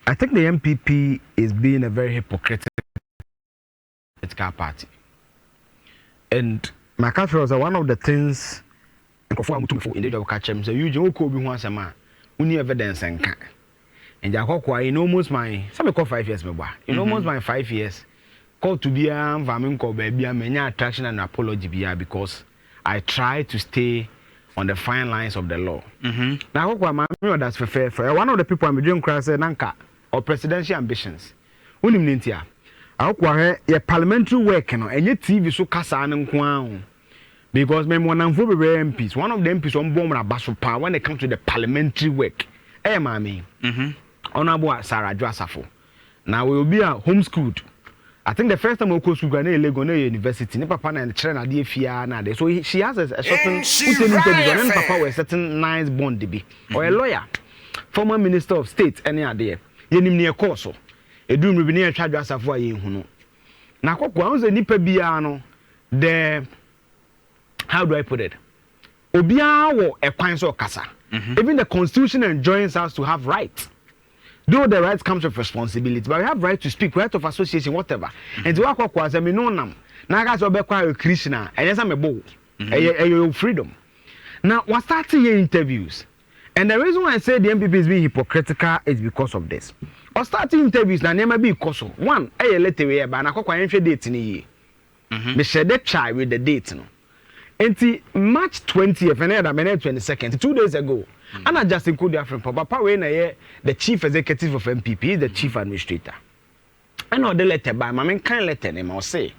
I think the NPP is being a very hypocritical party. And my country was one of the things in the job catch him. So you don't be once a man, only evidence and can. And Jakokwa in almost my some call 5 years, in almost my 5 years, called to be a vamin call baby, many attraction and apology because I try to stay on the fine lines of the law. Now, that's for one of the people I'm doing class Nanka or presidential ambitions. Unimnintia. I your parliamentary work and your TV so kasa and kwan. Because me one of the MPs, one of the MPs on bomb basso power when it comes to the parliamentary work. Eh, mammy. Honorable Adwoa Safo. Now we will be homeschooled. I think the first time we go to Ghana University, ne papa na children na dey fear na dey. So she has a certain interview, papa was certain nice bond be or a lawyer, former minister of state any ade. Yenim ne course. Edum bi ne atwa Adwoa Safo aye hu no. Na kokwa unze nipa bia no the how do I put it? Obia wo ekwan so kasa. Even the constitution enjoins us to have rights. Though the rights comes with responsibility, but we have right to speak, right of association, whatever. And to work with me no nam. Now guys will be quite Krishna, and yes I'm a bow. Freedom. Now we're starting your interviews. And the reason why I say the NPP is being hypocritical is because of this. Or starting interviews na never be because of one, a letter way, but I can't date in a year. Me share that child with the date no. Until March 20th and then 22nd, 2 days ago. And I just include from Papa when the chief executive of NPP, the chief administrator. I know the letter by my kind letter name I'll say.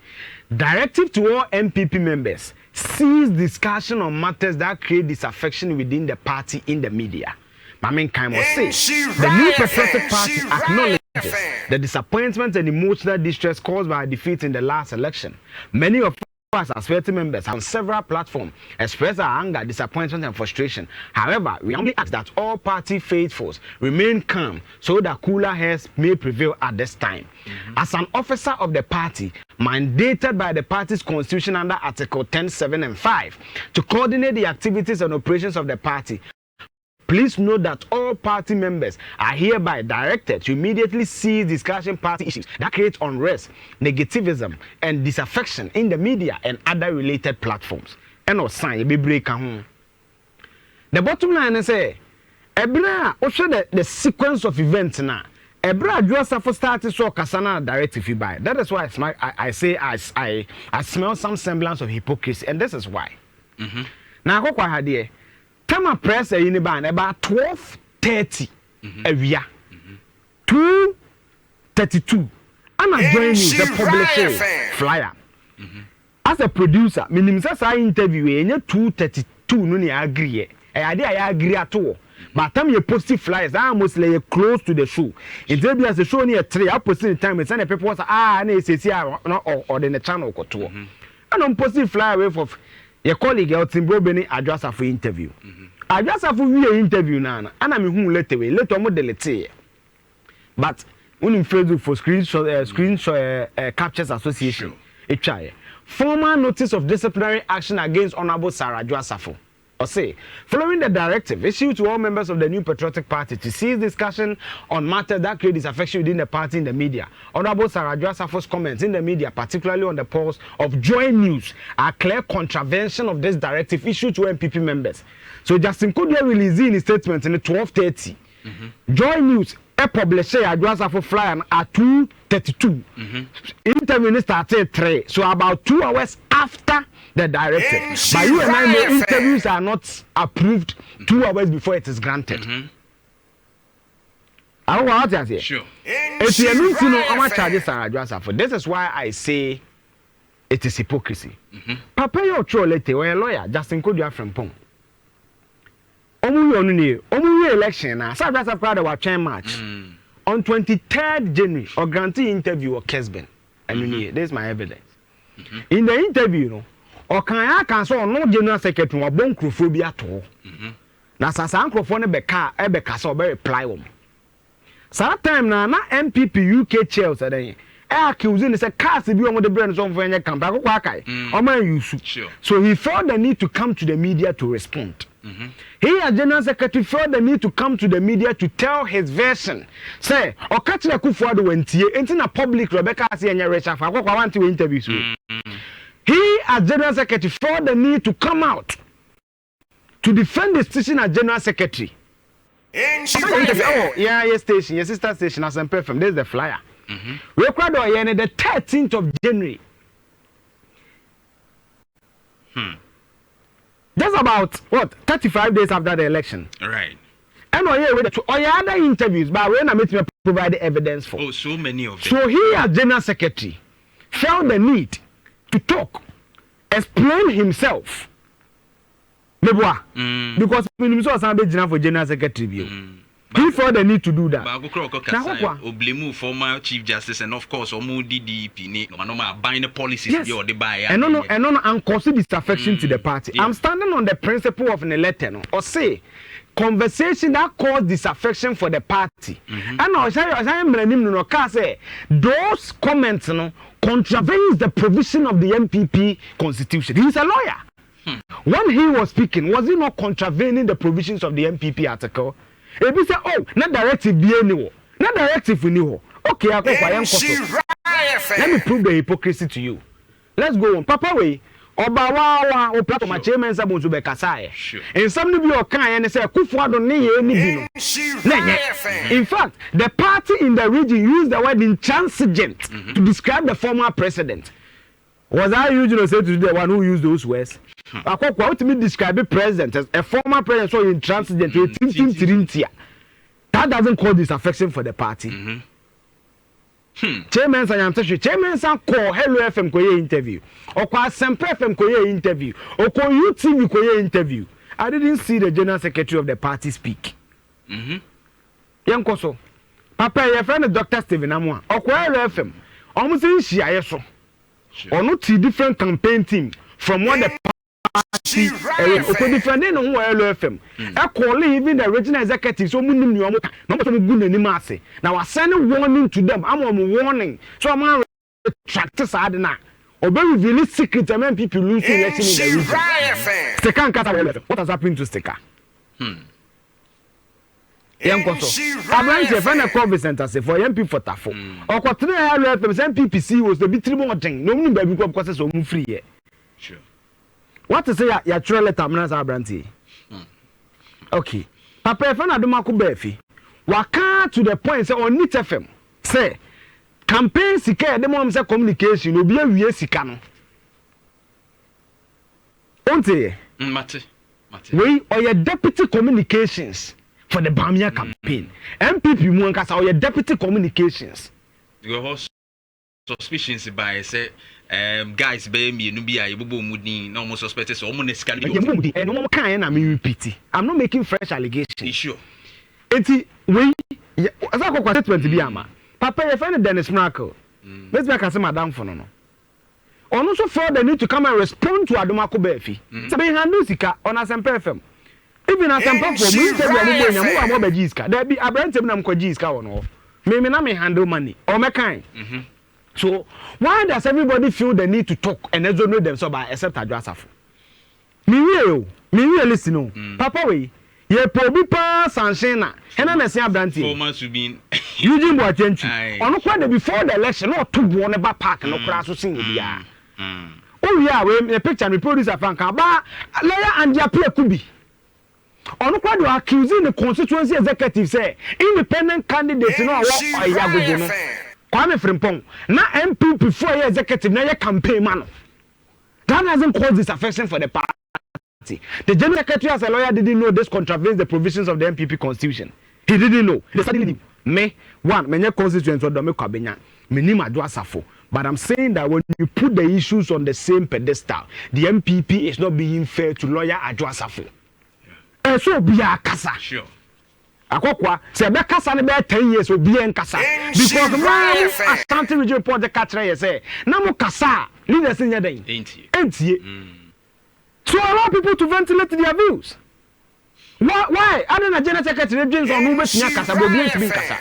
Directive to all NPP members, cease discussion on matters that create disaffection within the party in the media. My main kind will say the new Patriotic Party acknowledges the disappointment and emotional distress caused by a defeat in the last election. Many of us as party members on several platforms express our anger, disappointment, and frustration. However, we only ask that all party faithfuls remain calm so that cooler heads may prevail at this time. As an officer of the party, mandated by the party's constitution under Article 10, 7, and 5, to coordinate the activities and operations of the party, please note that all party members are hereby directed to immediately cease discussing party issues that create unrest, negativism, and disaffection in the media and other related platforms. And no sign be break home. The bottom line is Ebra also the sequence of events now. Ebra Adwoa Safo started so kasana directive by. That is why I say I smell some semblance of hypocrisy, and this is why. Now go kwa hadie. Tama press in ban about 12:30 area 2:32. I'm joining the publisher flyer. As a producer, minimum say interview 2:32 no ni agree. I agree at all. But time you post flyers, I almost lay close to the show. In there as a show near 3, I post the time and send people was na say or the channel ko to. I don't post flyer away for your colleague out in Bobeni Adwoa Safo interview. Adwoa Safo we interview na and I'm who later mo delete. But when in Facebook for screenshot captures association, it try. Formal notice of disciplinary action against Honorable Adwoa Safo. Or say, following the directive issued to all members of the new Patriotic Party to cease discussion on matters that create disaffection within the party in the media, Honorable Adwoa Safo's comments in the media, particularly on the polls of Joy News, are clear contravention of this directive issued to NPP members. So Justin Kodia releasing his statement in the 12:30. Joy News published Adwoa Safo flyer at 2:32. Interview started 3, so about 2 hours after the directive. But you and I know interviews are not approved 2 hours before it is granted. I don't know how to say. Sure. If you need to know how much charges Adwoa Safo, this is why I say it is hypocrisy. Papa your troll later, or a lawyer, Justin Kodia from Pong. Omu election na Adwoa Safo was chain match on 23rd January or grantee interview or Kesben. And this is my evidence. In the interview, no, or can so no general secretary or boncrophobia to. Na sasa ankrofo ne beka so be reply wom. Sa time na NPP UK chair say accusing say cars be on the brain some for any campaign so he felt the need to come to the media to respond. He as general secretary felt the need to come to the media to tell his version. Say, or catch the Kufuado wentie, ain't a public Rebecca say any resha for I want to interviews with. He as general secretary felt the need to come out to defend his station as general secretary. Oh, yeah, yes, station, your sister station as I'm perfect. There's the flyer. We record the 13th of January. Just about 35 days after the election. Right. And with other interviews, but when I to provide the evidence for. Oh, so many of them. So he as general secretary felt the need to talk, explain himself. Because we saw somebody for general secretary. He felt the need to do that. Now, blame former Chief Justice and of course, DDP, buying policies. Yes. And cause disaffection to the party. I'm standing on the principle of an letter, or say conversation that caused disaffection for the party. And I say those comments contravenes the provision of the NPP constitution. He's a lawyer. When he was speaking, was he not contravening the provisions of the NPP article? If you say, oh, not directive be anywhere, not directive we knew. Okay, I'll go let me prove the hypocrisy to you. Let's go on. Papa way, Obawa or Plato my chairman Sabon to Bekasai. And somebody be your kind and say, Kufuado ni. In fact, the party in the region used the word intransigent to describe the former president. Was I usually say to the one who used those words? What to me describe the president as a former president so intransigent that doesn't call disaffection for the party. Chairman Sayam Chairman San call Hello FM Koye interview or call Semper FM Koye interview or call UTV Koye interview. I didn't see the general secretary of the party speak. Young Koso Papa, your friend Dr. Stephen Amwa or call Hello FM almost in Shia or not different campaign team from what the party defending on Hello FM. I call even the regional executive so munim you not good anymore. Now I send a warning to them. I'm on warning. So I'm on retract sadna. Or very reveal secret and people losing election in the region. Steka what has happened to Steka? Young Koso. I'm a friend of Corbett Center for MP for Tafo. Or Quatrina MPPC was the bit more thing. No one baby because so free. Sure. What to say your trail letter, Branty? Okay. Papa, if I do Marco Befi, waka to the point say on NIT FM. Say, campaign sika, the mom say communication, will be a Sikano. Onte, Mate. We are your deputy communications for the Bawumia campaign. MPP Muankasa or your deputy communications. Your suspicions by say. Guys, baby, Nubia, Mudi, no more suspected, so almost can be no more kind. I'm repeating. I'm not making fresh allegations. Sure. It's we as I go statement to be ama. Papa, you find Dennis Miracle. Let's make us madam for no. On also for the need to come and respond to Adoma Kobefi. So be handle sika on Asempa FM. Even Asempa for me, I'm more Jiska. There be a brand of them called Jiska or no. Maybe not me handle money or my kind. So why does everybody feel the need to talk and exonerate themselves by except Adwoa Safo? Me listen. Papa we ye pobi pa sanshena. Hena na se abranti. 4 months to be Eugene Boatengchi. Ono kwa de before the election no to bo ne ba park no kra so sin obia. Oh yeah, we the picture and producer fan kan ba lawyer and their peer could be. Ono kwa do accusing the constituency executive say independent candidates no what ayagogo no. Kwame Frimpong, na MPP for your executive, na your campaign man. That hasn't caused disaffection for the party. The general secretary as a lawyer didn't know this contravenes the provisions of the MPP constitution. He didn't know. They suddenly me constituents or me kabenya. Me name Adwoa Safo. But I'm saying that when you put the issues on the same pedestal, the MPP is not being fair to lawyer Adwoa Safo. So be a kasa. Sure. Akokwa se be kasa ne be 10 years obi en kasa because man Ashanti region report the catcher say na mo kasa leaders in yeden entie so allow people to ventilate their views. Why I don't know general secretary James on who be kasa bo be kasa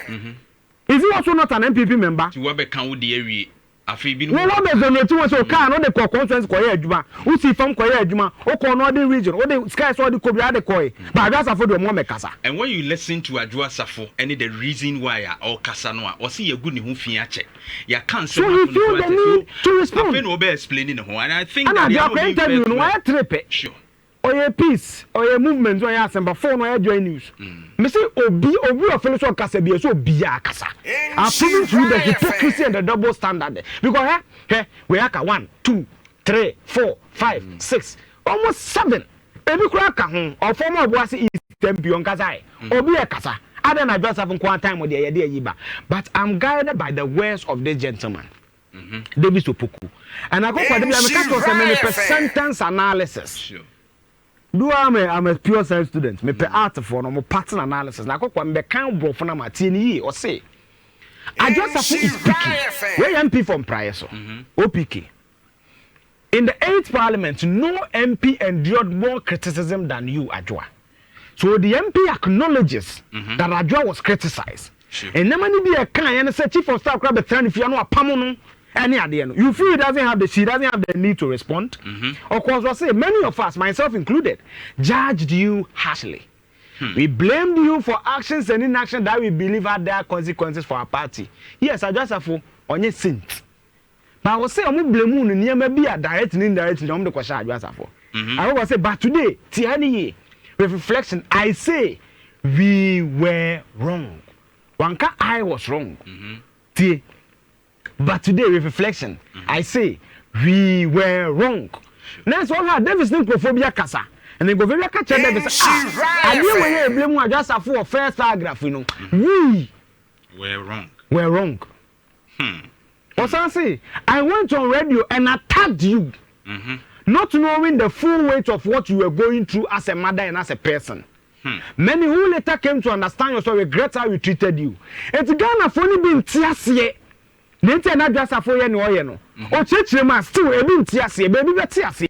Is he also not an NPP member? To what account the area? Afi bi no. No be zonate won so car no de conference koye adwuma. Wo si fam koye adwuma. O ko no the region. O de sky so de kobia de koye. But Adwoa Safo de mo mekasa. And when you listen to Adwoa Safo, any the reason why or kasa no a, or see you good ni hu fi ache. Ya kan say so he feel the need to respond. Afi no be explaining ho. And I think and that the interview no why trip. Sure. Oye peace, oye movement, oye asemba phone, oye join news. Me say obi of fellowship kasa bi so biya kasa. I'm proving to you the hypocrisy and the double standard. Because we are 1, 2, 3, 4, 5, 6, almost 7. Ebi kura ka ho, or former boss is tempion kasa. Obi e kasa. I don't Adwoa Safo kwa time with the yiba. But I'm guided by the words of this gentleman. David Opoku. And I go for the sentence analysis. Sure. Do I'm a pure science student. Me pe art for no pattern analysis. Na kokwa me kan bro for na matini or say. Adwoa Safo is speaking. We MP from prior so. OPK. In the 8th parliament, no MP endured more criticism than you, Adwoa. So the MP acknowledges that Adwoa was criticized. Sure. And never be a kind and say chief of staff grab the turn if you know a pamono. Any idea? You feel she doesn't have the need to respond. Of course, I say many of us, myself included, judged you harshly. We blamed you for actions and inaction that we believe had their consequences for our party. Yes, Adwoa Safo on your sins. But I will say I'm blame you near maybe a direct and indirect on the question Adwoa Safo. I will say, but today, Tiani, with reflection, I say we were wrong. Wanka, I was wrong. But today, with reflection, I say we were wrong. Next one, Davis Nicophobia Casa. And then go very catch Davis. I knew when you blame Adwoa Safo for first paragraph, you know. We were wrong. We're wrong. What I say, I went on radio and attacked you, not knowing the full weight of what you were going through as a mother and as a person. Many who later came to understand yourself regret how we treated you. It's Ghana for only being tiasiye. Nente na Adwoa Safo ye no oye no. O chechire ma still e bi tiasiye, baby be tiasiye.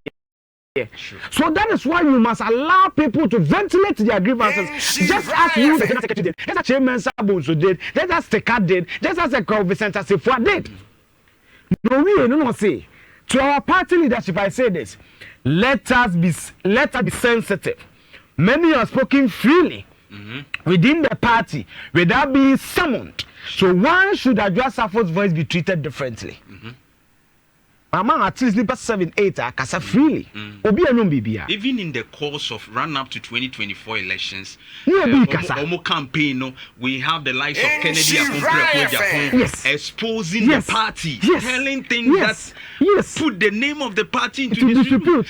So that is why you must allow people to ventilate their grievances, just as you, the General Secretary did, just as Chairman Sabonso did, just as Teka did, just as the Vincent Asifua did. No, we no say. To our party leadership, I say this: let us be sensitive. Many are spoken freely within the party without being summoned. So why should Adwoa Safo's voice be treated differently? Among at least 7, 8 kasa freely. Even in the course of run up to 2024 elections, campaign, we have the likes of Kennedy Agyapong exposing the party, telling things that put the name of the party into dispute.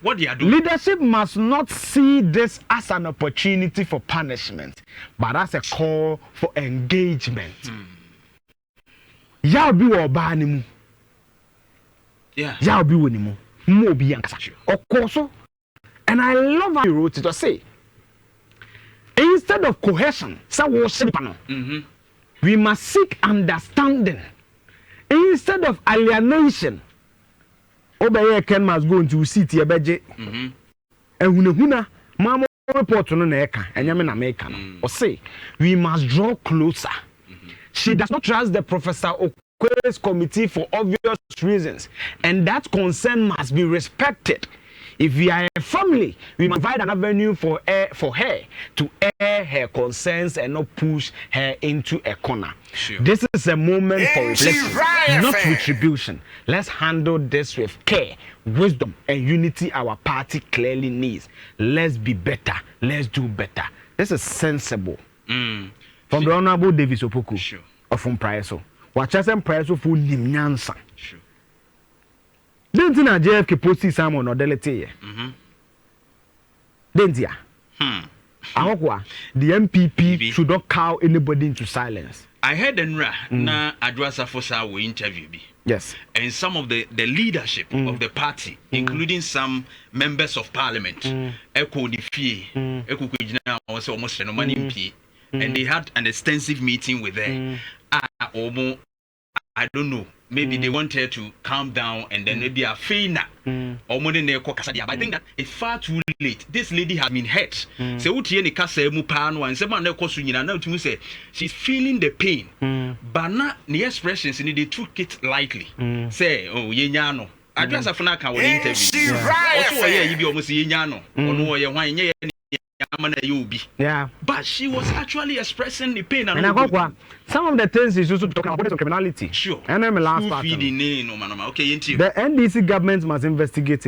What do you do? Leadership must not see this as an opportunity for punishment, but as a call for engagement. Y'all be wo ba ni mu. Yeah. Y'all be wo ni mu. Mo bi yankasa. Of course. And I love how you wrote it to say, instead of cohesion, we must seek understanding. Instead of alienation, obeye Ken must go into city ebeje. Ehunahuna mama report no na eka, enyame na meka no. Or say, we must draw closer. She does not trust the Professor Okwe's committee for obvious reasons, and that concern must be respected. If we are a family, we must provide an avenue for her to air her concerns and not push her into a corner. Sure. This is a moment for reflection, not retribution. Let's handle this with care, wisdom, and unity our party clearly needs. Let's be better. Let's do better. This is sensible. From the Honorable David Opoku, or from Priso. Watch us and Priso for Nimnyansa. Didn't you know JFK posted someone or delete? Didn't you? The MPP should not cow anybody into silence. I heard Enra na Adwoa Safo will interview me. Yes. And some of the leadership of the party, including some members of parliament, Eko Nifi, Eko Kujina, also almost no money MP. And they had an extensive meeting with them. I don't know maybe they want her to calm down and then maybe a fina or more than but I think that it's far too late. This lady has been hurt. So what you kasa mu pano and someone now to say she's feeling the pain. But not the expressions they took it lightly. Say, oh yenyano. I just have na can interview. Also you be almost yenyano. Or no ye yeah, but she was actually expressing the pain and some of the things is also talking about criminality. Sure. And then my last part. The NDC government must investigate